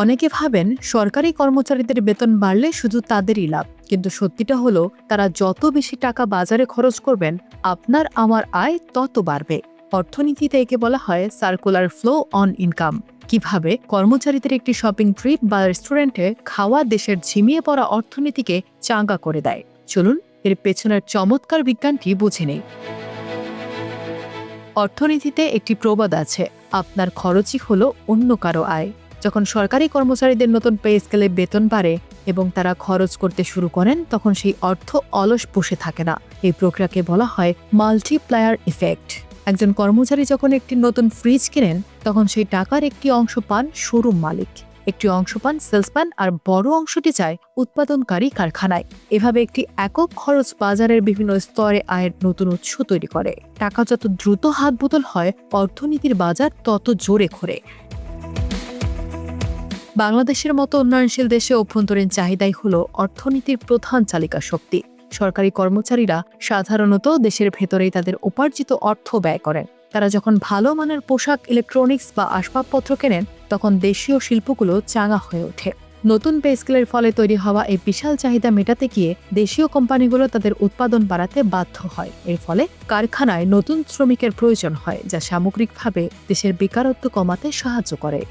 অনেকে ভাবেন সরকারি কর্মচারীদের বেতন বাড়লে শুধু তাদেরই লাভ, কিন্তু সত্যিটা হলো তারা যত বেশি টাকা বাজারে খরচ করবেন আপনার আমার আয় তত বাড়বে। অর্থনীতিতে একে বলা হয় সার্কুলার ফ্লো অন ইনকাম। কিভাবে কর্মচারীদের একটি শপিং ট্রিপ বা রেস্টুরেন্টে খাওয়া দেশের ঝিমিয়ে পড়া অর্থনীতিকে চাঙ্গা করে দেয়, চলুন এর পেছনের চমৎকার বিজ্ঞানটি বুঝে নেই। অর্থনীতিতে একটি প্রবাদ আছে, আপনার খরচই হলো অন্য কারো আয়। যখন সরকারি কর্মচারীদের নতুন পে স্কেলে বেতন বাড়ে এবং তারা খরচ করতে শুরু করেন, তখন সেই অর্থ অলস বসে থাকে না। এই প্রক্রিয়াকে বলা হয় মাল্টিপ্লায়ার ইফেক্ট। একজন কর্মচারী যখন একটি নতুন ফ্রিজ কেনেন, তখন সেই টাকার একটি অংশ পান শোরুম মালিক, একটি অংশ পান সেলসম্যান, আর বড় অংশটি যায় উৎপাদনকারী কারখানায়। এভাবে একটি একক খরচ বাজারের বিভিন্ন স্তরে আয়ের নতুন উৎস তৈরি করে। টাকা যত দ্রুত হাত বদল হয়, অর্থনীতির বাজার তত জোরে ঘোরে। বাংলাদেশের মতো উন্নয়নশীল দেশে অভ্যন্তরীণ চাহিদাই হল অর্থনীতির প্রধান চালিকা শক্তি। সরকারি কর্মচারীরা সাধারণত দেশের ভেতরেই তাদের উপার্জিত অর্থ ব্যয় করেন। তারা যখন ভালো মানের পোশাক, ইলেকট্রনিক্স বা আসবাবপত্র কেনেন, তখন দেশীয় শিল্পগুলো চাঙা হয়ে ওঠে। নতুন পে স্কেলের ফলে তৈরি হওয়া এই বিশাল চাহিদা মেটাতে গিয়ে দেশীয় কোম্পানিগুলো তাদের উৎপাদন বাড়াতে বাধ্য হয়। এর ফলে কারখানায় নতুন শ্রমিকের প্রয়োজন হয়, যা সামগ্রিকভাবে দেশের বেকারত্ব কমাতে সাহায্য করে।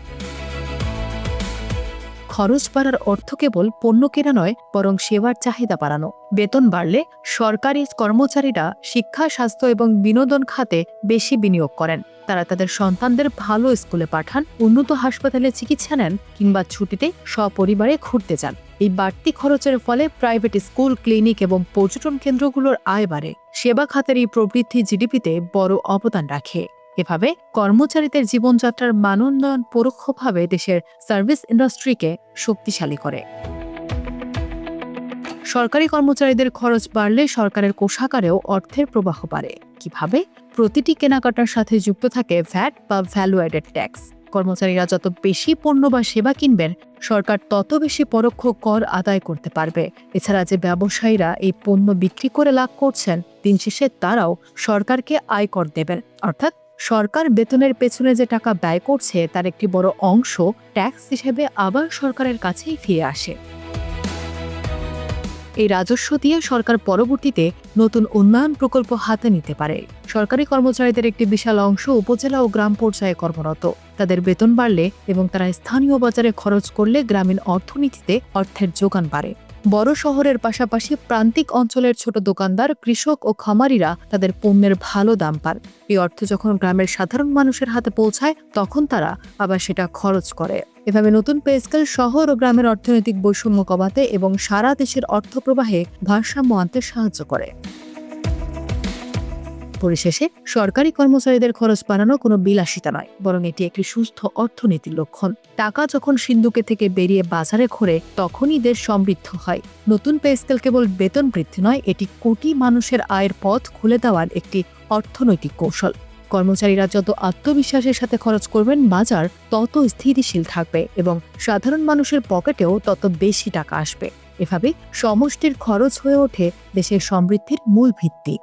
খরচ বাড়ার অর্থ কেবল পণ্য কেনা নয়, বরং সেবার চাহিদা বাড়ানো। বেতন বাড়লে সরকারি কর্মচারীরা শিক্ষা, স্বাস্থ্য এবং বিনোদন খাতে বেশি বিনিয়োগ করেন। তারা তাদের সন্তানদের ভালো স্কুলে পাঠান, উন্নত হাসপাতালে চিকিৎসা নেন, কিংবা ছুটিতে সপরিবারে ঘুরতে যান। এই বাড়তি খরচের ফলে প্রাইভেট স্কুল, ক্লিনিক এবং পর্যটন কেন্দ্রগুলোর আয় বাড়ে। সেবা খাতের এই প্রবৃদ্ধি জিডিপিতে বড় অবদান রাখে। এভাবে কর্মচারীদের জীবনযাত্রার মান উন্নয়ন পরোক্ষভাবে দেশের সার্ভিস ইন্ডাস্ট্রিকে শক্তিশালী করে। সরকারি কর্মচারীদের খরচ বাড়লে সরকারের কোষাগারেও অর্থের প্রবাহ বাড়ে। কিভাবে? প্রতিটি কেনাকাটার সাথে যুক্ত থাকে ভ্যাট বা ভ্যালু অ্যাডেড ট্যাক্স। কর্মচারীরা যত বেশি পণ্য বা সেবা কিনবেন, সরকার তত বেশি পরোক্ষ কর আদায় করতে পারবে। এছাড়া যে ব্যবসায়ীরা এই পণ্য বিক্রি করে লাভ করছেন, দিন শেষে তারাও সরকারকে আয়কর দেবেন। অর্থাৎ সরকার বেতনের পেছনে যে টাকা ব্যয় করছে, তার একটি বড় অংশ ট্যাক্স হিসেবে আবার সরকারের কাছেই ফিরে আসে। এই রাজস্ব দিয়ে সরকার পরবর্তীতে নতুন উন্নয়ন প্রকল্প হাতে নিতে পারে। সরকারি কর্মচারীদের একটি বিশাল অংশ উপজেলা ও গ্রাম পর্যায়ে কর্মরত। তাদের বেতন বাড়লে এবং তারা স্থানীয় বাজারে খরচ করলে গ্রামীণ অর্থনীতিতে অর্থের যোগান বাড়ে। বড় শহরের পাশাপাশি প্রান্তিক অঞ্চলের ছোট দোকানদার, কৃষক ও খামারিরা তাদের পণ্যের ভালো দাম পান। এই অর্থ যখন গ্রামের সাধারণ মানুষের হাতে পৌঁছায়, তখন তারা আবার সেটা খরচ করে। এভাবে নতুন পে স্কেল শহর ও গ্রামের অর্থনৈতিক বৈষম্য কমাতে এবং সারা দেশের অর্থপ্রবাহে ভারসাম্য আনতে সাহায্য করে। পরিশেষে সরকারি কর্মচারীদের খরচ বাড়ানো কোনো বিলাসিতা নয়, বরং এটি একটি সুস্থ অর্থনীতির লক্ষণ। টাকা যখন সিন্ধুকে থেকে বেরিয়ে বাজারে ঘোরে, তখনই দেশ সমৃদ্ধ হয়। নতুন পে স্কেল কেবল বেতন বৃদ্ধি নয়, এটি কোটি মানুষের আয়ের পথ খুলে দেওয়ার একটি অর্থনৈতিক কৌশল। কর্মচারীরা যত আত্মবিশ্বাসের সাথে খরচ করবেন, বাজার তত স্থিতিশীল থাকবে এবং সাধারণ মানুষের পকেটেও তত বেশি টাকা আসবে। এভাবে সমষ্টির খরচ হয়ে ওঠে দেশের সমৃদ্ধির মূল ভিত্তি।